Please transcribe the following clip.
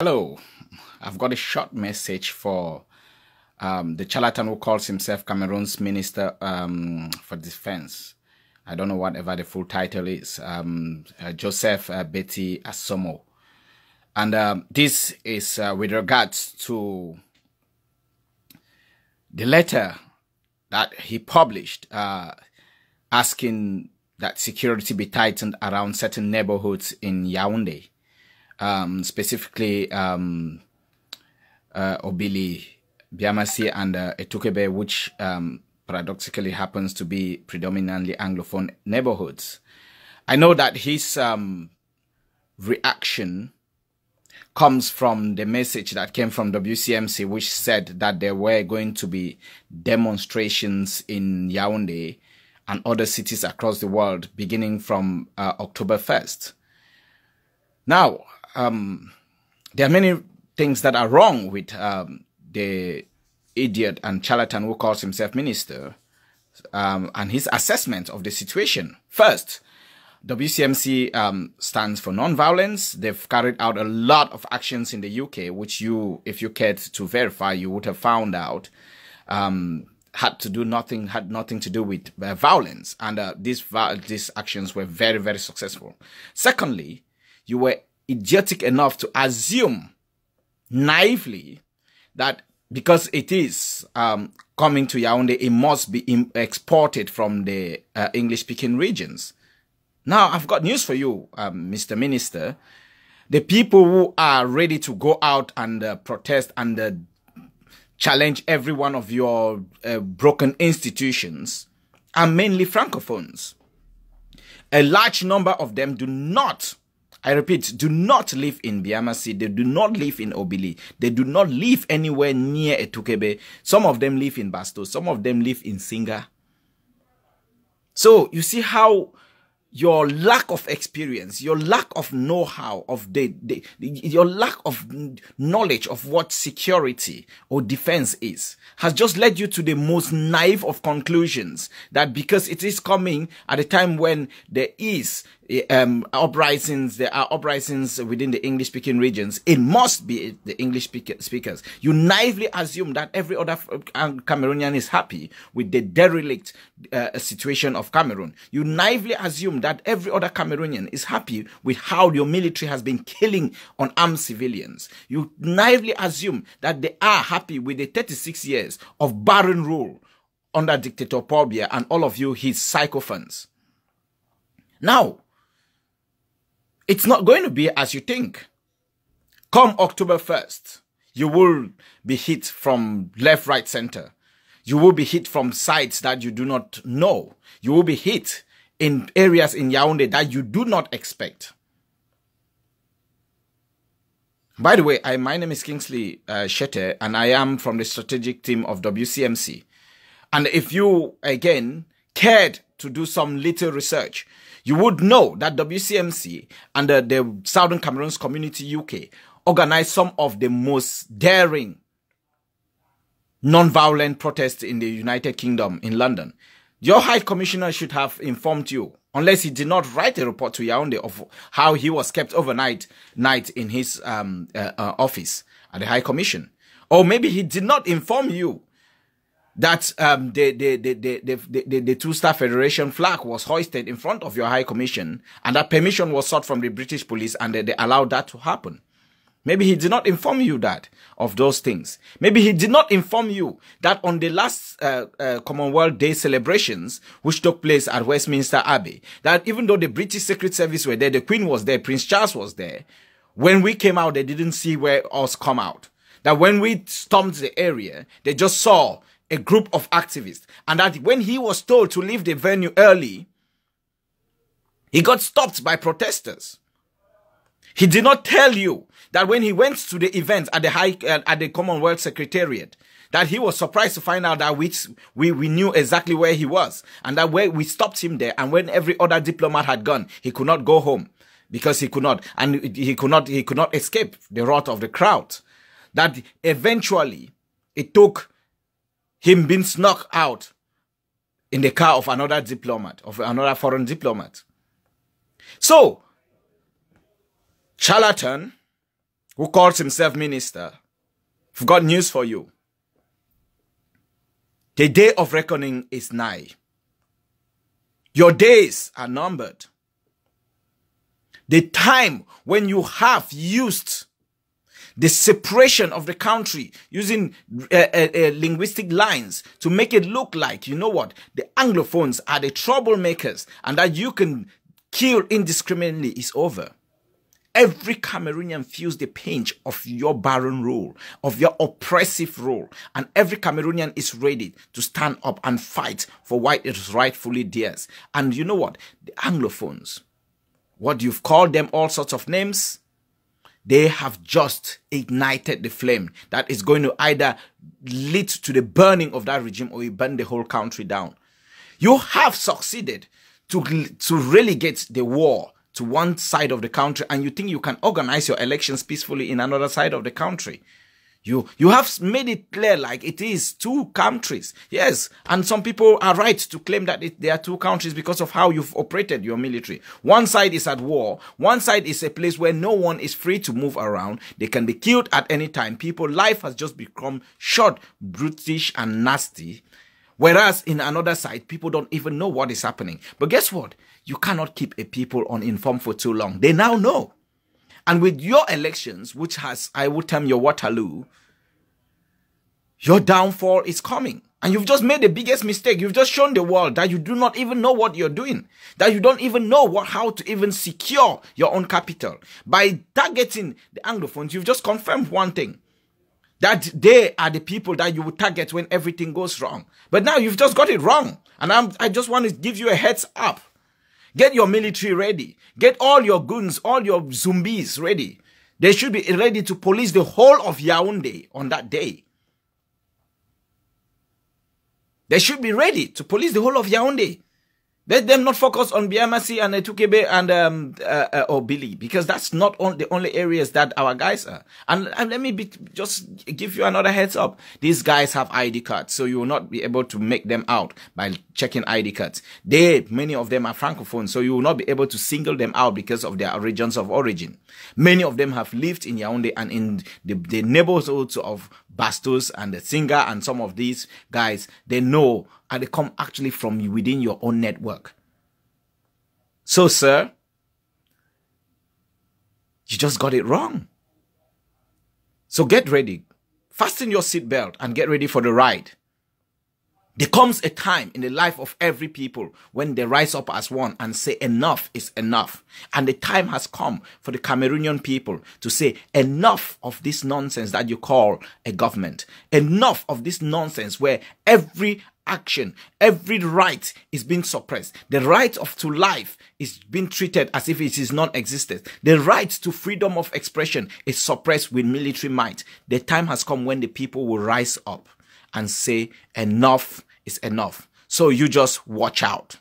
Hello, I've got a short message for the charlatan who calls himself Cameroon's Minister for Defense. I don't know whatever the full title is, Joseph Betty Asomo. And this is with regards to the letter that he published asking that security be tightened around certain neighborhoods in Yaoundé. Specifically Obili, Biamasi, and Etukebe, which paradoxically happens to be predominantly Anglophone neighborhoods. I know that his reaction comes from the message that came from WCMC, which said that there were going to be demonstrations in Yaoundé and other cities across the world beginning from October 1st. Now, there are many things that are wrong with the idiot and charlatan who calls himself minister and his assessment of the situation. First, WCMC stands for non-violence. They've carried out a lot of actions in the UK, which you, if you cared to verify, you would have found out had nothing to do with violence. And these actions were very, very successful. Secondly, you were idiotic enough to assume naively that because it is coming to Yaoundé, it must be exported from the English-speaking regions. Now, I've got news for you, Mr. Minister. The people who are ready to go out and protest and challenge every one of your broken institutions are mainly Francophones. A large number of them do not, I repeat, do not live in Biamasi. They do not live in Obili. They do not live anywhere near Etukebe. Some of them live in Basto. Some of them live in Singa. So you see how your lack of experience, your lack of know-how, your lack of knowledge of what security or defense is, has just led you to the most naive of conclusions that because it is coming at a time when there is uprisings, there are uprisings within the English-speaking regions, it must be the English speakers. You naively assume that every other Cameroonian is happy with the derelict situation of Cameroon. You naively assume that every other Cameroonian is happy with how your military has been killing unarmed civilians. You naively assume that they are happy with the 36 years of barren rule under dictator Paul Biya and all of you, his sycophants. Now, it's not going to be as you think. Come October 1st, you will be hit from left, right, center. You will be hit from sides that you do not know. You will be hit in areas in Yaoundé that you do not expect. By the way, my name is Kingsley Shete, and I am from the strategic team of WCMC. And if you, again, cared to do some little research, you would know that WCMC and the Southern Cameroons Community UK organized some of the most daring non-violent protests in the United Kingdom in London. Your High Commissioner should have informed you, unless he did not write a report to Yaoundé of how he was kept overnight in his office at the High Commission. Or maybe he did not inform you that the Two-Star Federation flag was hoisted in front of your High Commission and that permission was sought from the British police and they allowed that to happen. Maybe he did not inform you of those things. Maybe he did not inform you that on the last Commonwealth Day celebrations, which took place at Westminster Abbey, that even though the British Secret Service were there, the Queen was there, Prince Charles was there, when we came out, they didn't see where us come out. That when we stormed the area, they just saw a group of activists. And that when he was told to leave the venue early, he got stopped by protesters. He did not tell you that when he went to the event at the Commonwealth Secretariat, that he was surprised to find out that we knew exactly where he was, and that we stopped him there. And when every other diplomat had gone, he could not go home because he could not, and he could not escape the wrath of the crowd. That eventually it took him being snuck out in the car of another diplomat, of another foreign diplomat. So, charlatan, who calls himself minister, I've got news for you. The day of reckoning is nigh. Your days are numbered. The time when you have used the separation of the country using linguistic lines to make it look like, you know what, the Anglophones are the troublemakers and that you can kill indiscriminately is over. Every Cameroonian feels the pinch of your barren rule, of your oppressive rule, and every Cameroonian is ready to stand up and fight for what is rightfully theirs. And you know what? The Anglophones, what you've called them all sorts of names, they have just ignited the flame that is going to either lead to the burning of that regime or you burn the whole country down. You have succeeded to relegate the war to one side of the country, and you think you can organize your elections peacefully in another side of the country. You have made it clear like it is two countries. Yes, and some people are right to claim that they are two countries because of how you've operated your military. One side is at war. One side is a place where no one is free to move around. They can be killed at any time. Life has just become short, brutish, and nasty. Whereas in another side, people don't even know what is happening. But guess what? You cannot keep a people uninformed for too long. They now know. And with your elections, which has, I would term your Waterloo, your downfall is coming. And you've just made the biggest mistake. You've just shown the world that you do not even know what you're doing. That you don't even know how to even secure your own capital. By targeting the Anglophones, you've just confirmed one thing. That they are the people that you would target when everything goes wrong. But now you've just got it wrong. And I just want to give you a heads up. Get your military ready. Get all your goons, all your zombies ready. They should be ready to police the whole of Yaoundé on that day. They should be ready to police the whole of Yaoundé. Let them not focus on Biamasi and Etukebe and Obili, because that's not the only areas that our guys are. And let me just give you another heads up. These guys have ID cards, so you will not be able to make them out by checking ID cards. Many of them are Francophone, so you will not be able to single them out because of their regions of origin. Many of them have lived in Yaoundé and in the neighborhoods of Bastos and the Singer and some of these guys. They know, and they come actually from within your own network. So, sir, you just got it wrong. So get ready. Fasten your seatbelt and get ready for the ride. There comes a time in the life of every people when they rise up as one and say enough is enough. And the time has come for the Cameroonian people to say enough of this nonsense that you call a government. Enough of this nonsense where every action, every right is being suppressed. The right to life is being treated as if it is non-existent. The right to freedom of expression is suppressed with military might. The time has come when the people will rise up and say enough is enough. So you just watch out.